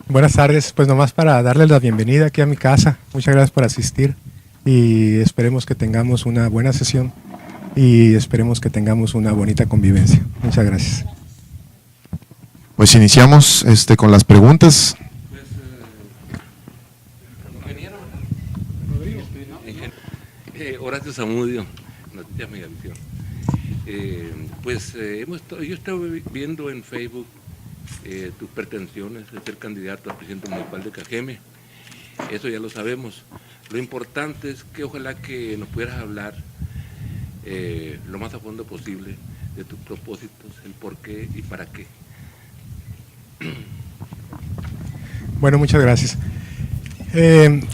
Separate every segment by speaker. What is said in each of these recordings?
Speaker 1: Buenas tardes, pues nomás para darles la bienvenida aquí a mi casa. Muchas gracias por asistir y esperemos que tengamos una buena sesión y esperemos que tengamos una bonita convivencia. Muchas gracias.
Speaker 2: Pues iniciamos con las preguntas.
Speaker 3: Horacio Zamudio, Noticias Megavisión. Yo estaba viendo en Facebook tus pretensiones de ser candidato a presidente municipal de Cajeme. Eso ya lo sabemos. Lo importante es que ojalá que nos pudieras hablar lo más a fondo posible de tus propósitos, el por qué y para qué.
Speaker 1: Bueno, muchas gracias. En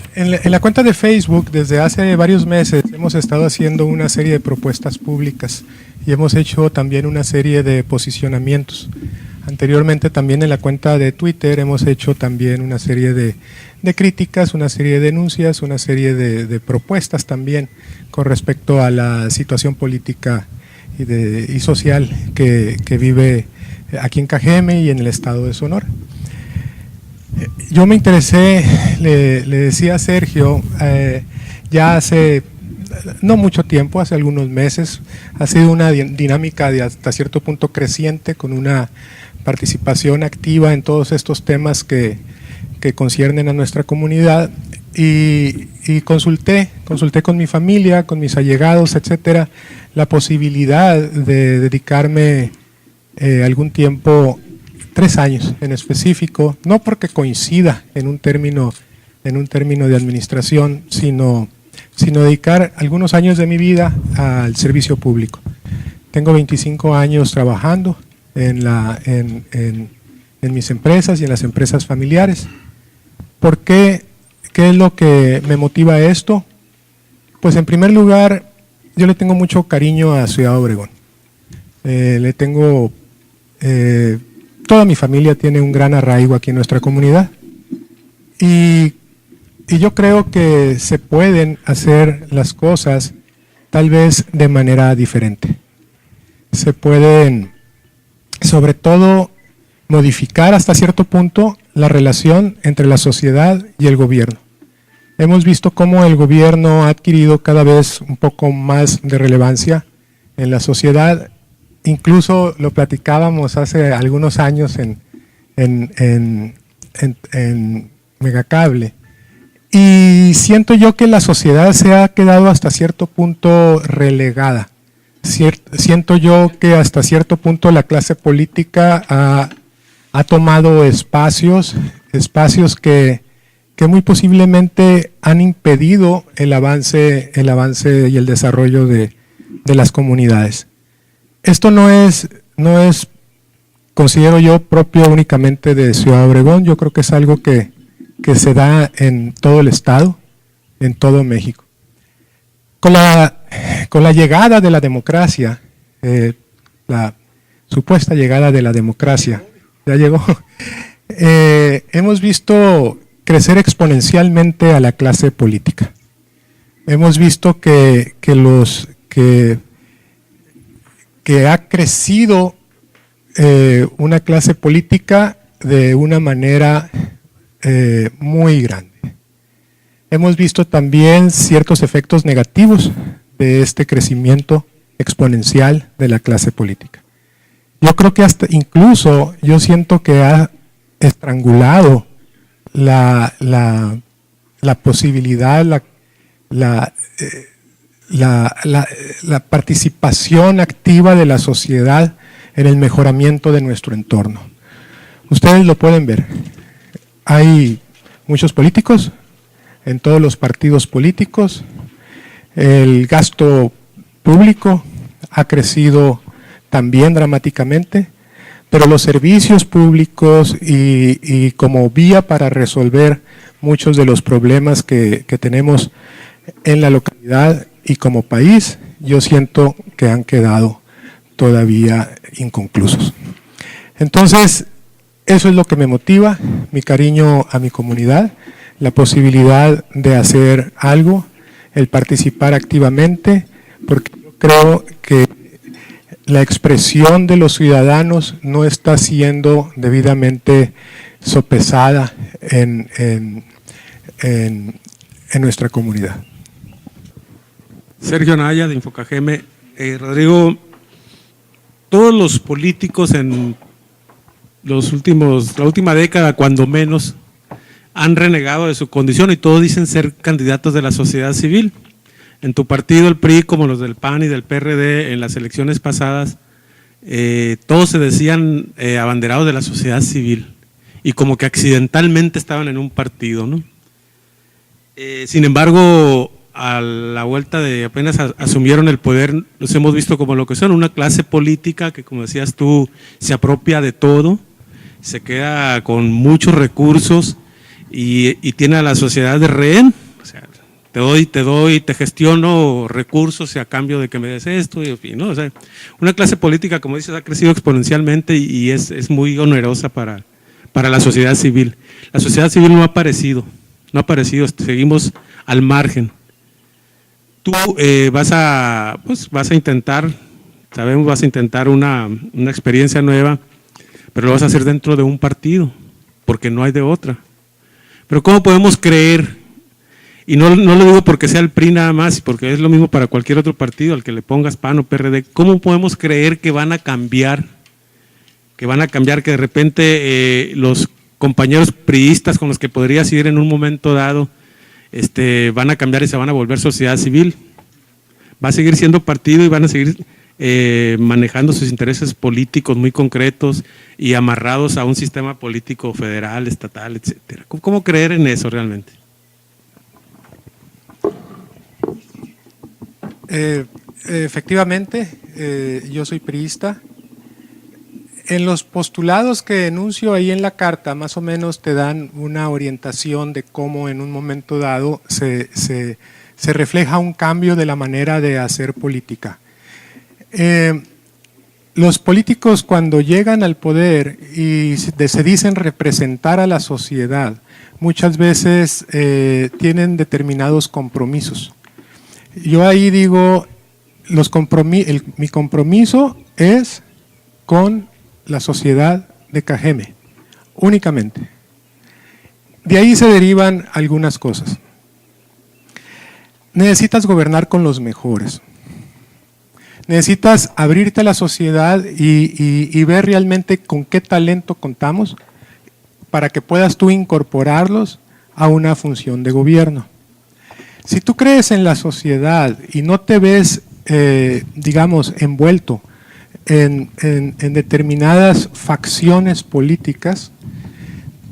Speaker 1: la cuenta de Facebook, desde hace varios meses, hemos estado haciendo una serie de propuestas públicas y hemos hecho también una serie de posicionamientos. Anteriormente también en la cuenta de Twitter hemos hecho también una serie de críticas, una serie de denuncias, una serie de propuestas también con respecto a la situación política y social que vive aquí en Cajeme y en el estado de Sonora. Yo me interesé, le decía a Sergio, ya hace no mucho tiempo, hace algunos meses, ha sido una dinámica de hasta cierto punto creciente con una participación activa en todos estos temas que conciernen a nuestra comunidad y consulté con mi familia, con mis allegados, etcétera, la posibilidad de dedicarme algún tiempo, 3 años en específico, no porque coincida en un término de administración, sino dedicar algunos años de mi vida al servicio público. Tengo 25 años trabajando en mis empresas y en las empresas familiares. ¿Por qué? ¿Qué es lo que me motiva a esto? Pues en primer lugar, yo le tengo mucho cariño a Ciudad Obregón. Toda mi familia tiene un gran arraigo aquí en nuestra comunidad y yo creo que se pueden hacer las cosas tal vez de manera diferente. Se pueden, sobre todo, modificar hasta cierto punto la relación entre la sociedad y el gobierno. Hemos visto cómo el gobierno ha adquirido cada vez un poco más de relevancia en la sociedad. Incluso lo platicábamos hace algunos años en Megacable. Y siento yo que la sociedad se ha quedado hasta cierto punto relegada. Siento yo que hasta cierto punto la clase política ha tomado espacios que muy posiblemente han impedido el avance y el desarrollo de las comunidades. Esto no es, considero yo, propio únicamente de Ciudad Obregón. Yo creo que es algo que se da en todo el estado, en todo México. Con la llegada de la democracia, la supuesta llegada de la democracia, ya llegó, hemos visto crecer exponencialmente a la clase política. Hemos visto que ha crecido una clase política de una manera muy grande. Hemos visto también ciertos efectos negativos de este crecimiento exponencial de la clase política. Yo creo que hasta incluso yo siento que ha estrangulado la posibilidad, la participación activa de la sociedad en el mejoramiento de nuestro entorno. Ustedes lo pueden ver. Hay muchos políticos en todos los partidos políticos. El gasto público ha crecido también dramáticamente, pero los servicios públicos y como vía para resolver muchos de los problemas que tenemos en la localidad y como país, yo siento que han quedado todavía inconclusos. Entonces, eso es lo que me motiva, mi cariño a mi comunidad, la posibilidad de hacer algo, el participar activamente, porque yo creo que la expresión de los ciudadanos no está siendo debidamente sopesada en nuestra comunidad.
Speaker 4: Sergio Naya, de Infocageme. Rodrigo, todos los políticos en la última década, cuando menos, han renegado de su condición y todos dicen ser candidatos de la sociedad civil. En tu partido, el PRI, como los del PAN y del PRD, en las elecciones pasadas, todos se decían abanderados de la sociedad civil y como que accidentalmente estaban en un partido, ¿no? Sin embargo, a la vuelta de apenas asumieron el poder, los hemos visto como lo que son, una clase política que, como decías tú, se apropia de todo, se queda con muchos recursos y tiene a la sociedad de rehén. O sea, te gestiono recursos y a cambio de que me des esto, y en fin, ¿no? O sea, una clase política, como dices, ha crecido exponencialmente y es muy onerosa para la sociedad civil. La sociedad civil no ha aparecido, seguimos al margen. Tú vas a intentar, sabemos, vas a intentar una experiencia nueva, pero lo vas a hacer dentro de un partido, porque no hay de otra. Pero ¿cómo podemos creer? Y no lo digo porque sea el PRI nada más, porque es lo mismo para cualquier otro partido, al que le pongas PAN o PRD. ¿Cómo podemos creer que van a cambiar? Que de repente los compañeros priistas con los que podrías ir en un momento dado, van a cambiar y se van a volver sociedad civil. Va a seguir siendo partido y van a seguir manejando sus intereses políticos muy concretos y amarrados a un sistema político federal, estatal, etcétera. ¿Cómo creer en eso realmente?
Speaker 1: Efectivamente, yo soy priista. En los postulados que enuncio ahí en la carta, más o menos te dan una orientación de cómo en un momento dado se refleja un cambio de la manera de hacer política. Los políticos, cuando llegan al poder y se dicen representar a la sociedad, muchas veces tienen determinados compromisos. Yo ahí digo, mi compromiso es con la sociedad de Cajeme, únicamente. De ahí se derivan algunas cosas. Necesitas gobernar con los mejores. Necesitas abrirte a la sociedad y ver realmente con qué talento contamos para que puedas tú incorporarlos a una función de gobierno. Si tú crees en la sociedad y no te ves, digamos, envuelto en determinadas facciones políticas,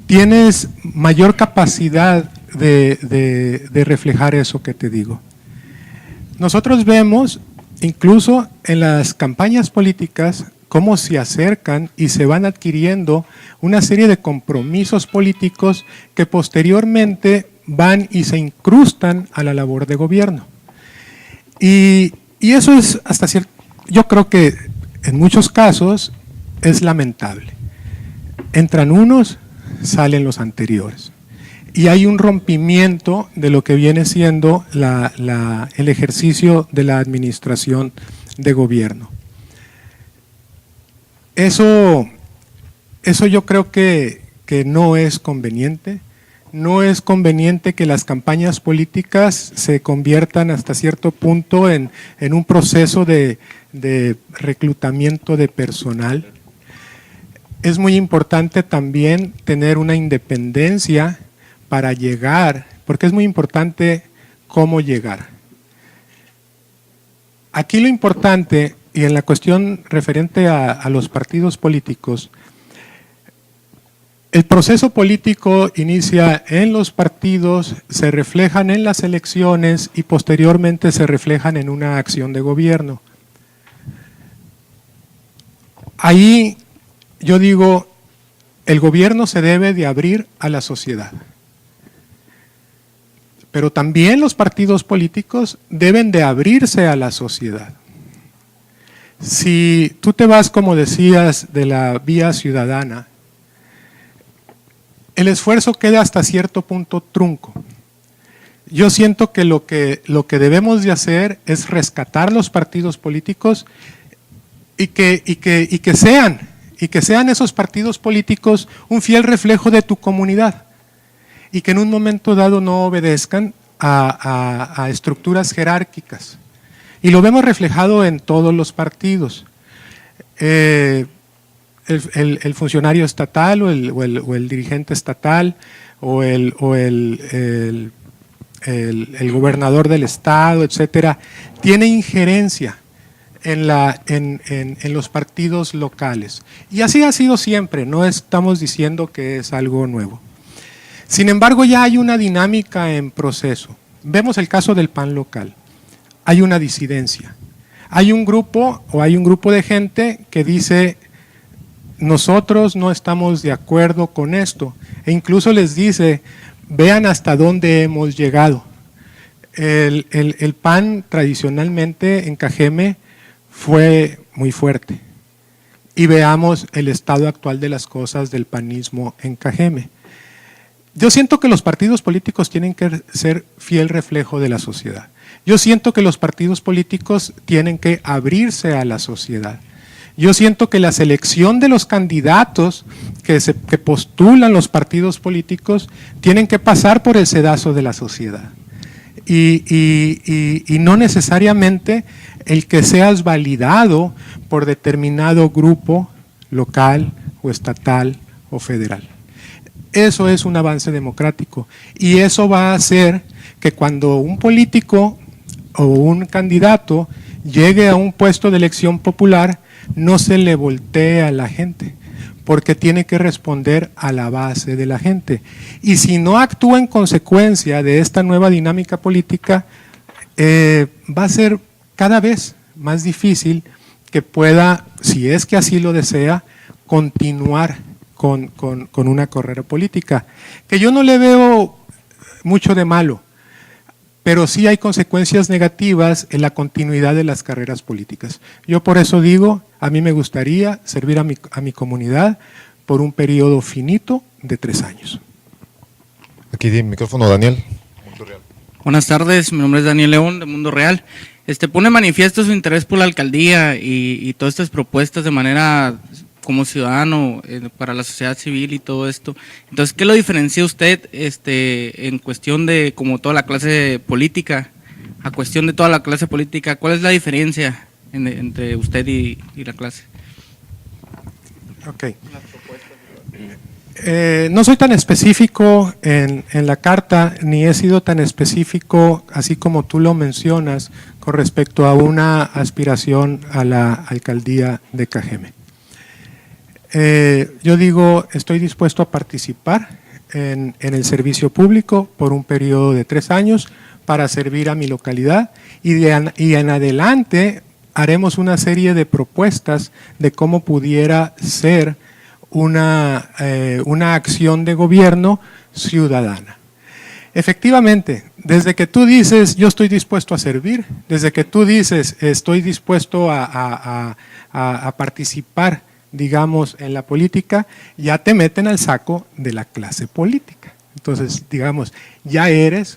Speaker 1: tienes mayor capacidad de reflejar eso que te digo. Nosotros vemos, incluso en las campañas políticas, cómo se acercan y se van adquiriendo una serie de compromisos políticos que posteriormente van y se incrustan a la labor de gobierno. Y eso es hasta cierto, yo creo que en muchos casos es lamentable. Entran unos, salen los anteriores. Y hay un rompimiento de lo que viene siendo el ejercicio de la administración de gobierno. Eso yo creo que no es conveniente. No es conveniente que las campañas políticas se conviertan hasta cierto punto en un proceso de reclutamiento de personal. Es muy importante también tener una independencia para llegar, porque es muy importante cómo llegar. Aquí lo importante, y en la cuestión referente a los partidos políticos, el proceso político inicia en los partidos, se reflejan en las elecciones y posteriormente se reflejan en una acción de gobierno. Ahí yo digo, el gobierno se debe de abrir a la sociedad. Pero también los partidos políticos deben de abrirse a la sociedad. Si tú te vas, como decías, de la vía ciudadana, el esfuerzo queda hasta cierto punto trunco. Yo siento que lo que debemos de hacer es rescatar los partidos políticos y que sean esos partidos políticos un fiel reflejo de tu comunidad. y que en un momento dado no obedezcan a estructuras jerárquicas. Y lo vemos reflejado en todos los partidos. El funcionario estatal o el dirigente estatal o el gobernador del estado, etcétera, tiene injerencia en los partidos locales. Y así ha sido siempre, no estamos diciendo que es algo nuevo. Sin embargo, ya hay una dinámica en proceso. Vemos el caso del PAN local. Hay una disidencia. Hay un grupo de gente que dice, nosotros no estamos de acuerdo con esto. E incluso les dice, vean hasta dónde hemos llegado. El PAN tradicionalmente en Cajeme fue muy fuerte. Y veamos el estado actual de las cosas del panismo en Cajeme. Yo siento que los partidos políticos tienen que ser fiel reflejo de la sociedad. Yo siento que los partidos políticos tienen que abrirse a la sociedad. Yo siento que la selección de los candidatos que postulan los partidos políticos tienen que pasar por el sedazo de la sociedad. Y no necesariamente el que seas validado por determinado grupo local o estatal o federal. Eso es un avance democrático y eso va a hacer que cuando un político o un candidato llegue a un puesto de elección popular no se le voltee a la gente, porque tiene que responder a la base de la gente. Y si no actúa en consecuencia de esta nueva dinámica política, va a ser cada vez más difícil que pueda, si es que así lo desea, continuar con una carrera política, que yo no le veo mucho de malo, pero sí hay consecuencias negativas en la continuidad de las carreras políticas. Yo por eso digo, a mí me gustaría servir a mi comunidad por un periodo finito de 3 años.
Speaker 2: Aquí el micrófono, Daniel.
Speaker 5: Buenas tardes, mi nombre es Daniel León de Mundo Real. Pone manifiesto su interés por la alcaldía y todas estas propuestas de manera como ciudadano para la sociedad civil y todo esto. Entonces, ¿qué lo diferencia usted en cuestión de como toda la clase política, a cuestión de toda la clase política? ¿Cuál es la diferencia entre usted y la clase?
Speaker 1: Ok. No soy tan específico en la carta, ni he sido tan específico, así como tú lo mencionas, con respecto a una aspiración a la alcaldía de Cajeme. Yo digo, estoy dispuesto a participar en el servicio público por un periodo de 3 años para servir a mi localidad y en adelante haremos una serie de propuestas de cómo pudiera ser una acción de gobierno ciudadana. Efectivamente, desde que tú dices yo estoy dispuesto a servir, desde que tú dices estoy dispuesto a participar, digamos, en la política, ya te meten al saco de la clase política. Entonces, digamos, ya eres,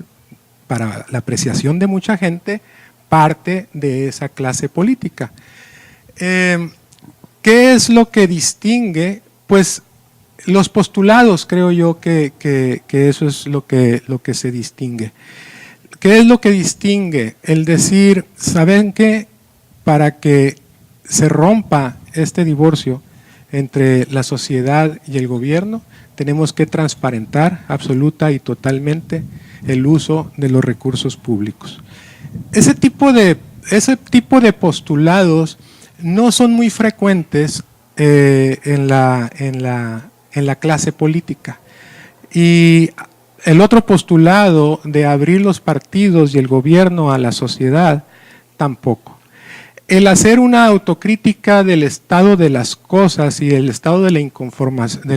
Speaker 1: para la apreciación de mucha gente, parte de esa clase política. ¿Qué es lo que distingue? Pues los postulados, creo yo que eso es lo que se distingue. ¿Qué es lo que distingue? El decir, ¿saben qué? Para que se rompa este divorcio entre la sociedad y el gobierno, tenemos que transparentar absoluta y totalmente el uso de los recursos públicos. Ese tipo de postulados no son muy frecuentes en la clase política. Y el otro postulado de abrir los partidos y el gobierno a la sociedad, tampoco. El hacer una autocrítica del estado de las cosas y el estado de la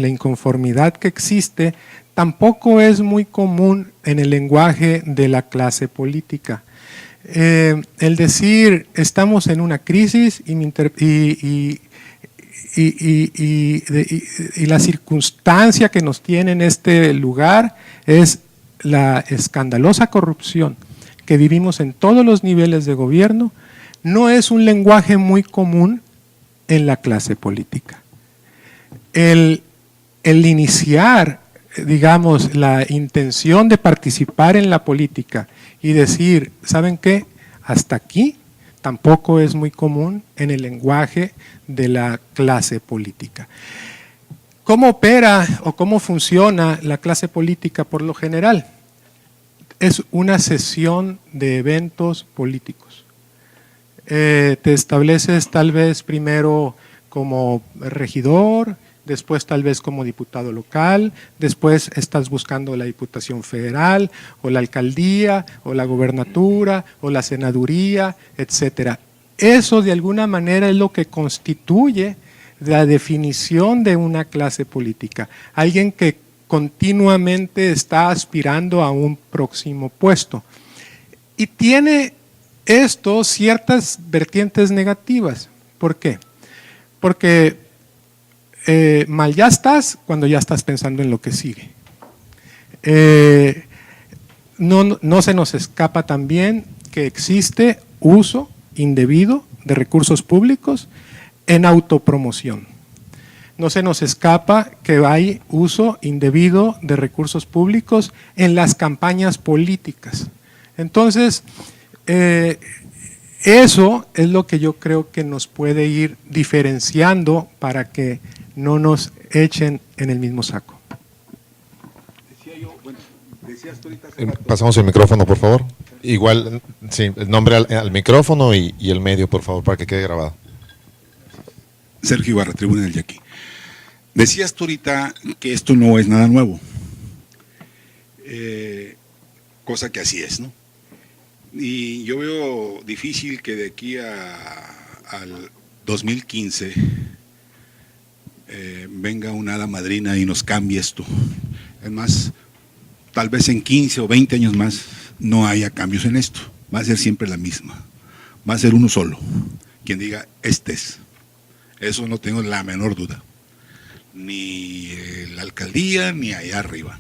Speaker 1: inconformidad que existe, tampoco es muy común en el lenguaje de la clase política. El decir, estamos en una crisis y la circunstancia que nos tiene en este lugar es la escandalosa corrupción que vivimos en todos los niveles de gobierno, no es un lenguaje muy común en la clase política. El iniciar digamos, la intención de participar en la política y decir, ¿saben qué? Hasta aquí tampoco es muy común en el lenguaje de la clase política. ¿Cómo opera o cómo funciona la clase política por lo general? Es una sesión de eventos políticos. Te estableces tal vez primero como regidor, después tal vez como diputado local, después estás buscando la Diputación Federal o la alcaldía o la gobernatura o la senaduría, etcétera. Eso de alguna manera es lo que constituye la definición de una clase política. Alguien que continuamente está aspirando a un próximo puesto. Y tiene esto ciertas vertientes negativas. ¿Por qué? Porque mal ya estás cuando ya estás pensando en lo que sigue. No se nos escapa también que existe uso indebido de recursos públicos en autopromoción. No se nos escapa que hay uso indebido de recursos públicos en las campañas políticas. Entonces, eso es lo que yo creo que nos puede ir diferenciando para que no nos echen en el mismo saco.
Speaker 2: Pasamos el micrófono, por favor. Igual, sí, el nombre al micrófono y el medio, por favor, para que quede grabado.
Speaker 6: Sergio Ibarra, Tribuna del Yaqui. Decías tú ahorita que esto no es nada nuevo, cosa que así es, ¿no? Y yo veo difícil que de aquí al 2015 venga una hada madrina y nos cambie esto. Es más, tal vez en 15 o 20 años más no haya cambios en esto. Va a ser siempre la misma. Va a ser uno solo. Quien diga, este es. Eso no tengo la menor duda. Ni la alcaldía, ni allá arriba.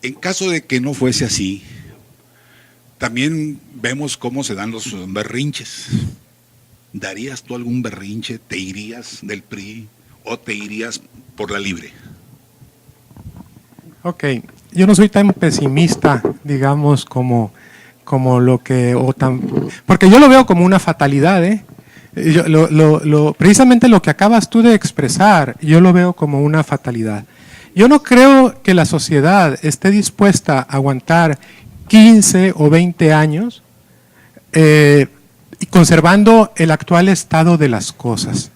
Speaker 6: En caso de que no fuese así, también vemos cómo se dan los berrinches. ¿Darías tú algún berrinche? ¿Te irías del PRI o te irías por la libre?
Speaker 1: Ok, yo no soy tan pesimista, digamos, como lo que, porque yo lo veo como una fatalidad, precisamente lo que acabas tú de expresar, yo lo veo como una fatalidad. Yo no creo que la sociedad esté dispuesta a aguantar 15 o 20 años y conservando el actual estado de las cosas.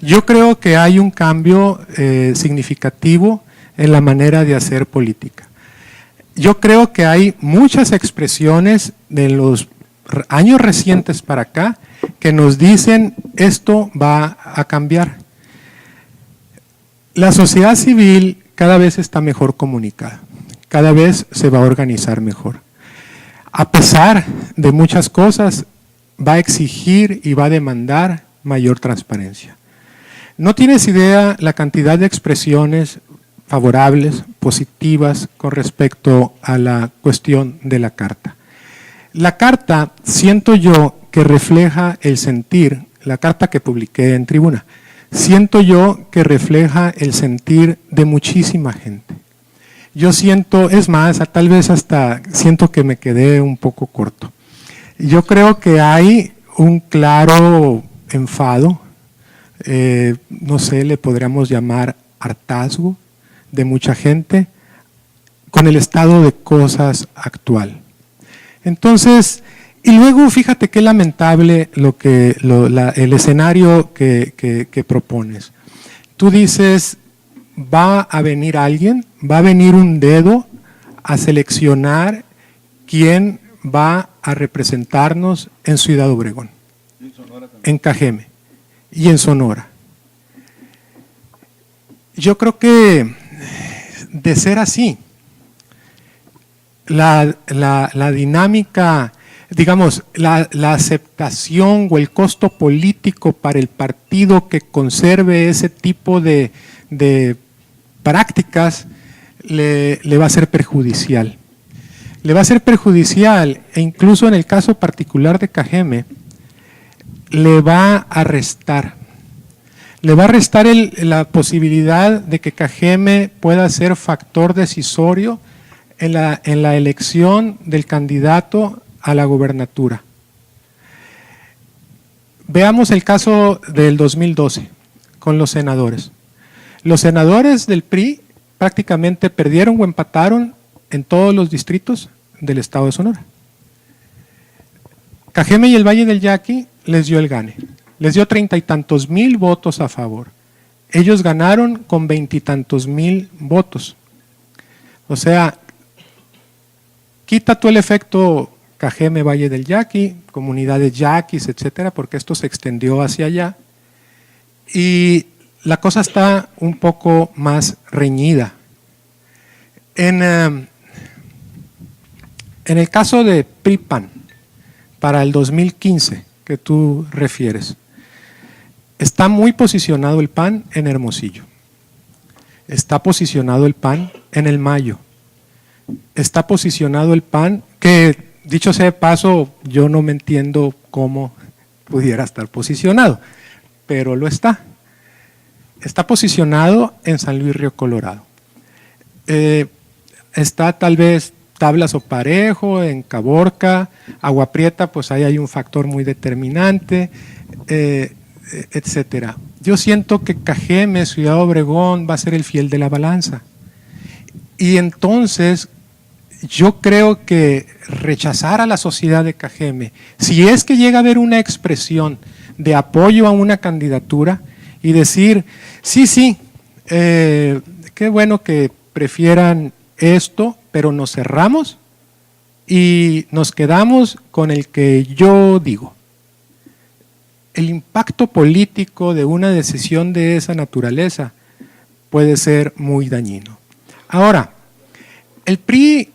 Speaker 1: Yo creo que hay un cambio significativo en la manera de hacer política. Yo creo que hay muchas expresiones de los años recientes para acá que nos dicen esto va a cambiar. La sociedad civil cada vez está mejor comunicada, cada vez se va a organizar mejor. A pesar de muchas cosas, va a exigir y va a demandar mayor transparencia. No tienes idea la cantidad de expresiones favorables, positivas con respecto a la cuestión de la carta. La carta, siento yo que refleja el sentir, la carta que publiqué en Tribuna, siento yo que refleja el sentir de muchísima gente. Yo siento, es más, tal vez hasta siento que me quedé un poco corto. Yo creo que hay un claro enfado, no sé, le podríamos llamar hartazgo de mucha gente con el estado de cosas actual. Entonces, y luego fíjate qué lamentable el escenario que propones. Tú dices, va a venir alguien, va a venir un dedo a seleccionar quién va a representarnos en Ciudad Obregón, en Cajeme y en Sonora. Yo creo que de ser así, la dinámica, digamos, la aceptación o el costo político para el partido que conserve ese tipo de prácticas le va a ser perjudicial. Le va a ser perjudicial e incluso en el caso particular de Cajeme, le va a restar. le va a restar la posibilidad de que Cajeme pueda ser factor decisorio en la elección del candidato a la gobernatura. Veamos el caso del 2012 con los senadores. Los senadores del PRI prácticamente perdieron o empataron en todos los distritos del estado de Sonora. Cajeme y el Valle del Yaqui les dio el gane. Les dio 30 y tantos mil votos a favor. Ellos ganaron con 20 y tantos mil votos. O sea, quita tú el efecto Cajeme, Valle del Yaqui, comunidades yaquis, etcétera, porque esto se extendió hacia allá. Y la cosa está un poco más reñida. En el caso de PRI-PAN, para el 2015, que tú refieres, está muy posicionado el PAN en Hermosillo. Está posicionado el PAN en El Mayo. Está posicionado el PAN, que dicho sea de paso, yo no me entiendo cómo pudiera estar posicionado, pero lo está. Está posicionado en San Luis Río Colorado. Está tal vez Tablas o Parejo, en Caborca, Agua Prieta, pues ahí hay un factor muy determinante, etcétera. Yo siento que Cajeme, Ciudad Obregón, va a ser el fiel de la balanza. Y entonces, yo creo que rechazar a la sociedad de Cajeme, si es que llega a haber una expresión de apoyo a una candidatura y decir, sí, qué bueno que prefieran esto, pero nos cerramos y nos quedamos con el que yo digo. El impacto político de una decisión de esa naturaleza puede ser muy dañino. Ahora, el PRI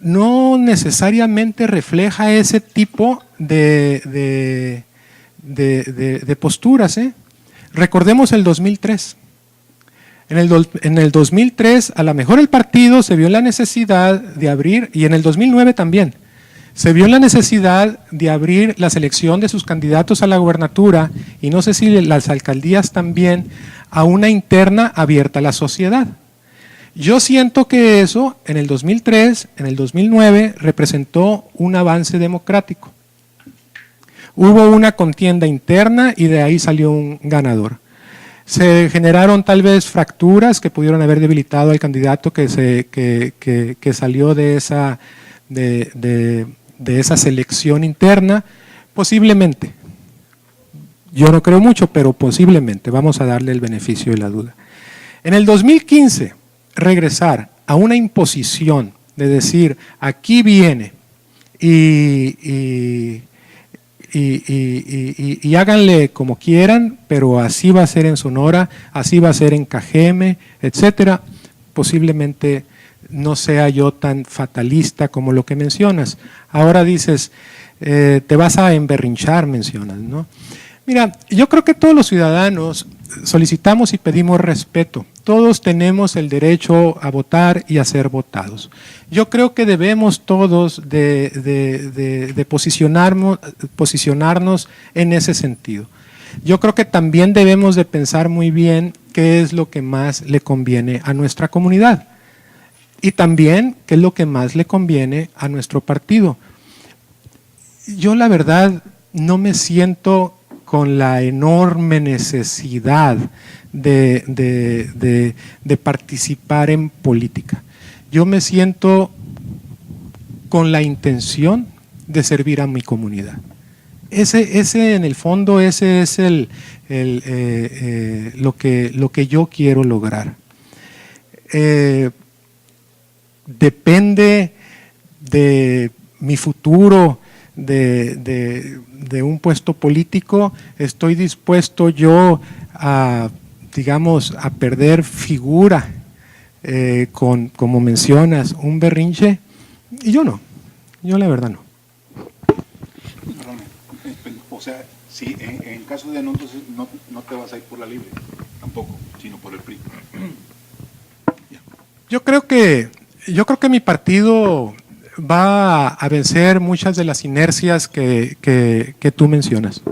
Speaker 1: no necesariamente refleja ese tipo de posturas. Recordemos el 2003. En el 2003, a lo mejor el partido se vio la necesidad de abrir, y en el 2009 también, se vio la necesidad de abrir la selección de sus candidatos a la gobernatura, y no sé si las alcaldías también, a una interna abierta a la sociedad. Yo siento que eso, en el 2003, en el 2009, representó un avance democrático. Hubo una contienda interna y de ahí salió un ganador. Se generaron tal vez fracturas que pudieron haber debilitado al candidato que salió de esa selección interna, posiblemente. Yo no creo mucho, pero posiblemente, vamos a darle el beneficio de la duda. En el 2015, regresar a una imposición de decir, aquí viene y háganle como quieran, pero así va a ser en Sonora, así va a ser en Cajeme, etcétera, posiblemente no sea yo tan fatalista como lo que mencionas. Ahora dices, te vas a emberrinchar, mencionas, ¿no? Mira, yo creo que todos los ciudadanos solicitamos y pedimos respeto. Todos tenemos el derecho a votar y a ser votados. Yo creo que debemos todos de posicionarnos en ese sentido. Yo creo que también debemos de pensar muy bien qué es lo que más le conviene a nuestra comunidad y también qué es lo que más le conviene a nuestro partido. Yo la verdad no me siento con la enorme necesidad de participar en política. Yo me siento con la intención de servir a mi comunidad. Ese en el fondo, ese es lo que yo quiero lograr. Depende de mi futuro, de un puesto político, estoy dispuesto yo a, digamos, a perder figura como mencionas, un berrinche, y yo no, yo la verdad no.
Speaker 6: O sea, si en caso de no, entonces no te vas a ir por la libre, tampoco, sino por el PRI.
Speaker 1: Yo creo que mi partido va a vencer muchas de las inercias que tú mencionas.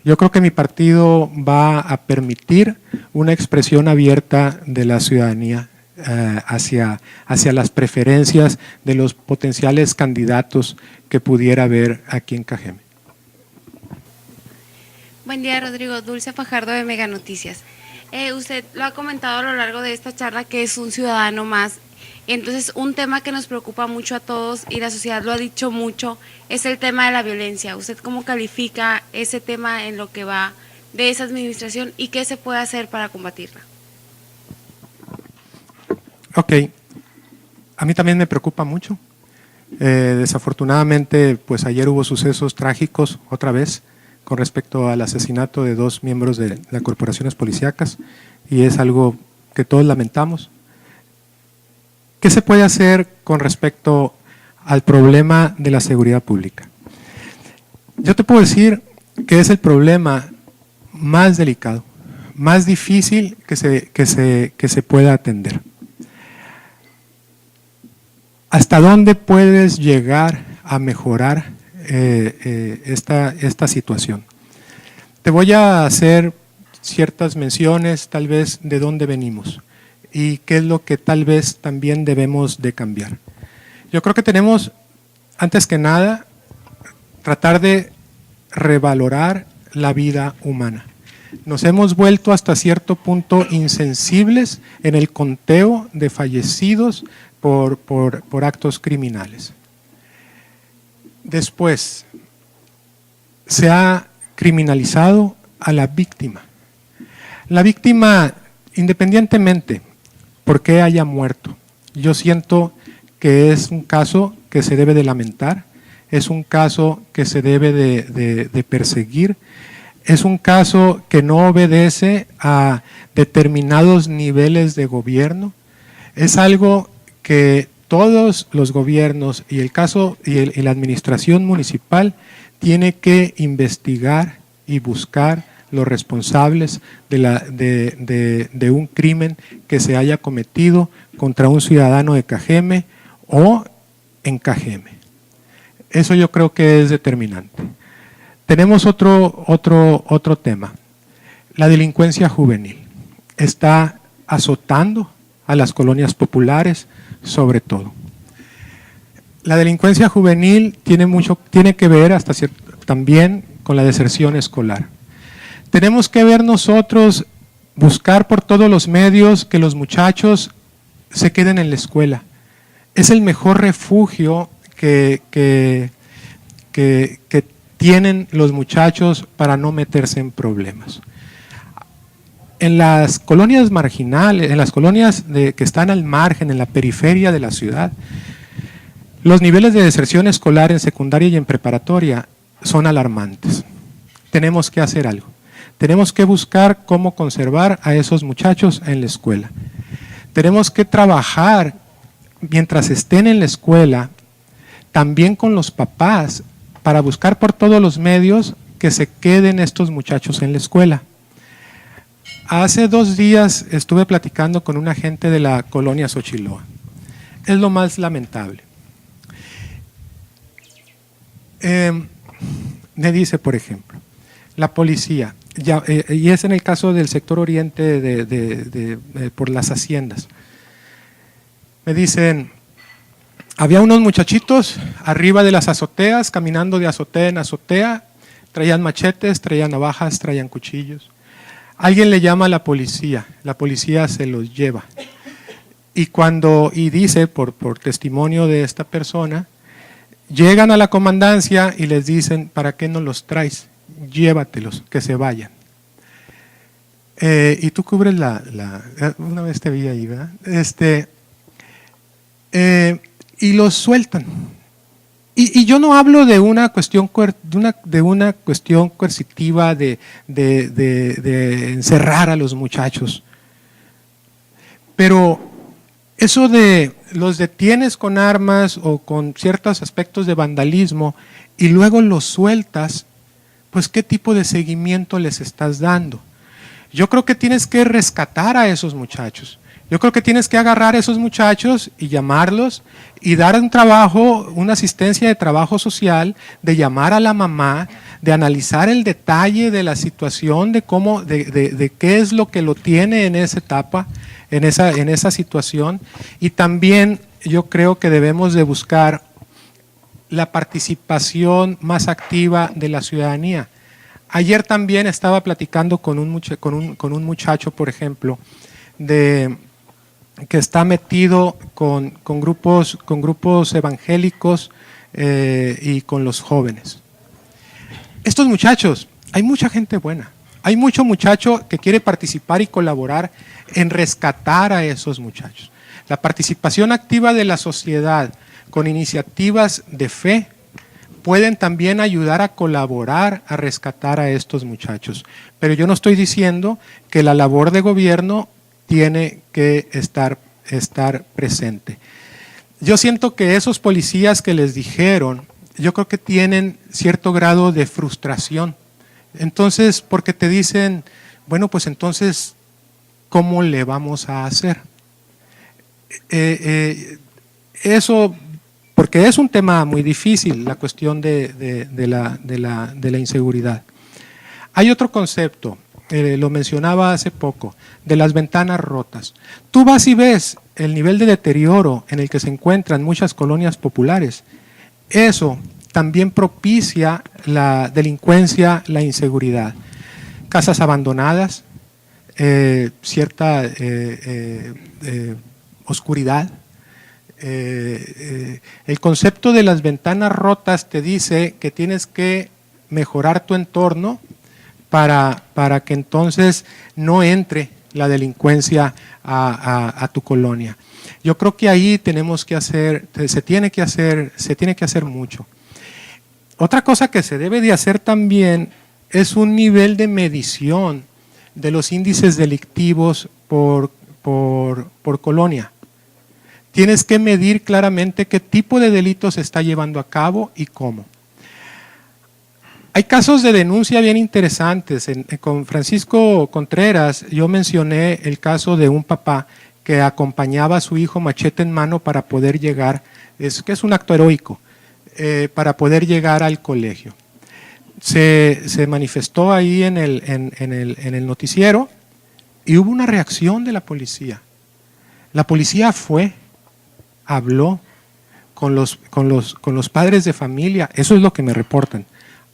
Speaker 1: Yo creo que mi partido va a permitir una expresión abierta de la ciudadanía hacia las preferencias de los potenciales candidatos que pudiera haber aquí en Cajeme.
Speaker 7: Buen día, Rodrigo. Dulce Fajardo de Mega Noticias. Usted lo ha comentado a lo largo de esta charla que es un ciudadano más. Entonces, un tema que nos preocupa mucho a todos y la sociedad lo ha dicho mucho es el tema de la violencia. ¿Usted cómo califica ese tema en lo que va de esa administración y qué se puede hacer para combatirla?
Speaker 1: Ok, a mí también me preocupa mucho. Desafortunadamente, pues ayer hubo sucesos trágicos otra vez con respecto al asesinato de 2 miembros de las corporaciones policíacas y es algo que todos lamentamos. ¿Qué se puede hacer con respecto al problema de la seguridad pública? Yo te puedo decir que es el problema más delicado, más difícil que se pueda atender. ¿Hasta dónde puedes llegar a mejorar esta situación? Te voy a hacer ciertas menciones tal vez de dónde venimos y qué es lo que tal vez también debemos de cambiar. Yo creo que tenemos, antes que nada, tratar de revalorar la vida humana. Nos hemos vuelto hasta cierto punto insensibles en el conteo de fallecidos por actos criminales. Después, se ha criminalizado a la víctima. La víctima, independientemente por qué haya muerto, yo siento que es un caso que se debe de lamentar, es un caso que se debe de perseguir, es un caso que no obedece a determinados niveles de gobierno, es algo que todos los gobiernos y la administración municipal tiene que investigar y buscar los responsables de un crimen que se haya cometido contra un ciudadano de Cajeme o en Cajeme. Eso yo creo que es determinante. Tenemos otro tema, la delincuencia juvenil. Está azotando a las colonias populares, sobre todo. La delincuencia juvenil tiene que ver también con la deserción escolar. Tenemos que ver nosotros, buscar por todos los medios que los muchachos se queden en la escuela. Es el mejor refugio que tienen los muchachos para no meterse en problemas. En las colonias marginales, en las colonias que están al margen, en la periferia de la ciudad, los niveles de deserción escolar en secundaria y en preparatoria son alarmantes. Tenemos que hacer algo. Tenemos que buscar cómo conservar a esos muchachos en la escuela. Tenemos que trabajar mientras estén en la escuela, también con los papás, para buscar por todos los medios que se queden estos muchachos en la escuela. Hace 2 días estuve platicando con una gente de la colonia Xochiloa. Es lo más lamentable. Me dice, por ejemplo, la policía, y es en el caso del sector oriente por las haciendas. Me dicen, había unos muchachitos arriba de las azoteas, caminando de azotea en azotea, traían machetes, traían navajas, traían cuchillos. Alguien le llama a la policía se los lleva. Y dice, por testimonio de esta persona, llegan a la comandancia y les dicen, ¿para qué no los traes? Llévatelos, que se vayan. Y tú cubres una vez te vi ahí, ¿verdad? Y los sueltan. Y yo no hablo de una cuestión coercitiva de encerrar a los muchachos, pero eso de los detienes con armas o con ciertos aspectos de vandalismo y luego los sueltas, pues ¿qué tipo de seguimiento les estás dando? Yo creo que tienes que rescatar a esos muchachos. Yo creo que tienes que agarrar a esos muchachos y llamarlos y dar un trabajo, una asistencia de trabajo social, de llamar a la mamá, de analizar el detalle de la situación, de cómo, de qué es lo que lo tiene en esa etapa, en esa situación, y también yo creo que debemos de buscar la participación más activa de la ciudadanía. Ayer también estaba platicando con un muchacho, por ejemplo, que está metido con grupos evangélicos y con los jóvenes. Estos muchachos, hay mucha gente buena, hay mucho muchacho que quiere participar y colaborar en rescatar a esos muchachos. La participación activa de la sociedad con iniciativas de fe pueden también ayudar a colaborar a rescatar a estos muchachos. Pero yo no estoy diciendo que la labor de gobierno tiene que estar presente. Yo siento que esos policías que les dijeron, yo creo que tienen cierto grado de frustración. Entonces, porque te dicen, bueno, pues entonces, ¿cómo le vamos a hacer? Eso, porque es un tema muy difícil, la cuestión de la inseguridad. Hay otro concepto, lo mencionaba hace poco, de las ventanas rotas. Tú vas y ves el nivel de deterioro en el que se encuentran muchas colonias populares. Eso también propicia la delincuencia, la inseguridad. Casas abandonadas, cierta oscuridad. El concepto de las ventanas rotas te dice que tienes que mejorar tu entorno para que entonces no entre la delincuencia a tu colonia. Yo creo que ahí tenemos que hacer, se tiene que hacer mucho. Otra cosa que se debe de hacer también es un nivel de medición de los índices delictivos por colonia. Tienes que medir claramente qué tipo de delitos se está llevando a cabo y cómo. Hay casos de denuncia bien interesantes. Con Francisco Contreras yo mencioné el caso de un papá que acompañaba a su hijo machete en mano para poder llegar, que es un acto heroico, para poder llegar al colegio. Se manifestó ahí en el noticiero y hubo una reacción de la policía. La policía fue, habló con los padres de familia, eso es lo que me reportan.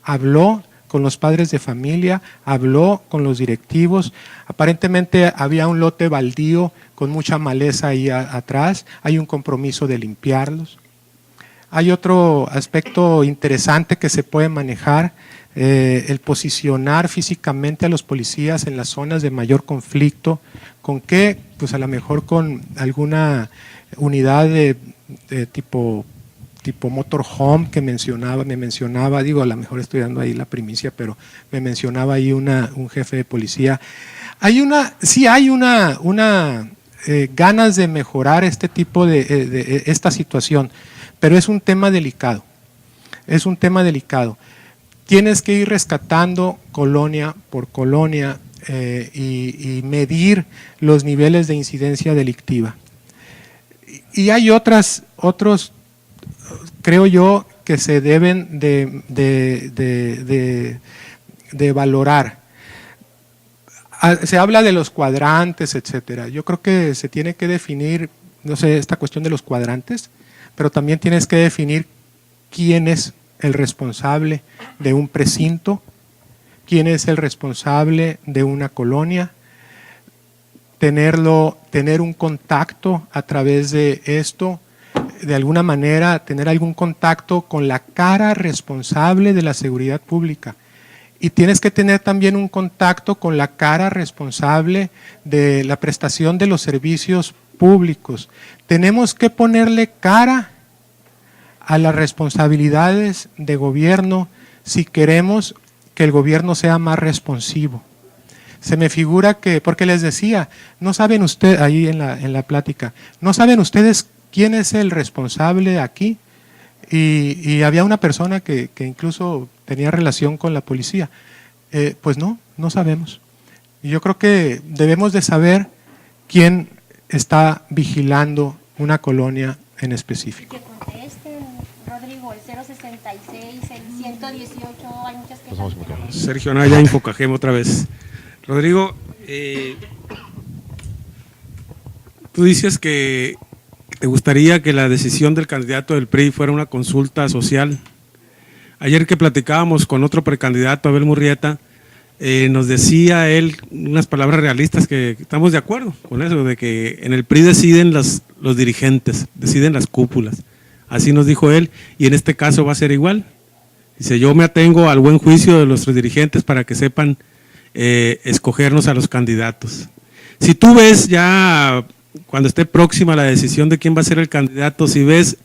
Speaker 1: Habló con los padres de familia, habló con los directivos. Aparentemente había un lote baldío con mucha maleza ahí atrás, hay un compromiso de limpiarlos. Hay otro aspecto interesante que se puede manejar, el posicionar físicamente a los policías en las zonas de mayor conflicto. ¿Con qué? Pues a lo mejor con alguna unidad de tipo motorhome que me mencionaba, digo, a lo mejor estoy dando ahí la primicia, pero me mencionaba ahí un jefe de policía. Sí hay ganas de mejorar este tipo de esta situación, pero es un tema delicado, Tienes que ir rescatando colonia por colonia y medir los niveles de incidencia delictiva. Y hay otros, creo yo, que se deben de valorar. Se habla de los cuadrantes, etcétera. Yo creo que se tiene que definir, no sé, esta cuestión de los cuadrantes, pero también tienes que definir quién es el responsable de un precinto, quién es el responsable de una colonia, tener un contacto a través de esto, de alguna manera tener algún contacto con la cara responsable de la seguridad pública. Y tienes que tener también un contacto con la cara responsable de la prestación de los servicios públicos. Tenemos que ponerle cara a las responsabilidades de gobierno si queremos que el gobierno sea más responsivo. Se me figura que, porque les decía, no saben ustedes, ahí en la plática, no saben ustedes quién es el responsable aquí, y había una persona que incluso tenía relación con la policía. Pues no sabemos. Y yo creo que debemos de saber quién está vigilando una colonia en específico.
Speaker 8: Que conteste, Rodrigo, el 066, el 118, hay muchas quejas.
Speaker 2: Pasamos el micrófono.
Speaker 4: Sergio Anaya, Infocajeme otra vez. Rodrigo, tú dices que te gustaría que la decisión del candidato del PRI fuera una consulta social. Ayer que platicábamos con otro precandidato, Abel Murrieta, nos decía él unas palabras realistas que estamos de acuerdo con eso, de que en el PRI deciden los dirigentes, deciden las cúpulas. Así nos dijo él, y en este caso va a ser igual. Dice, yo me atengo al buen juicio de nuestros dirigentes para que sepan escogernos a los candidatos. Si tú ves ya, cuando esté próxima la decisión de quién va a ser el candidato, si ves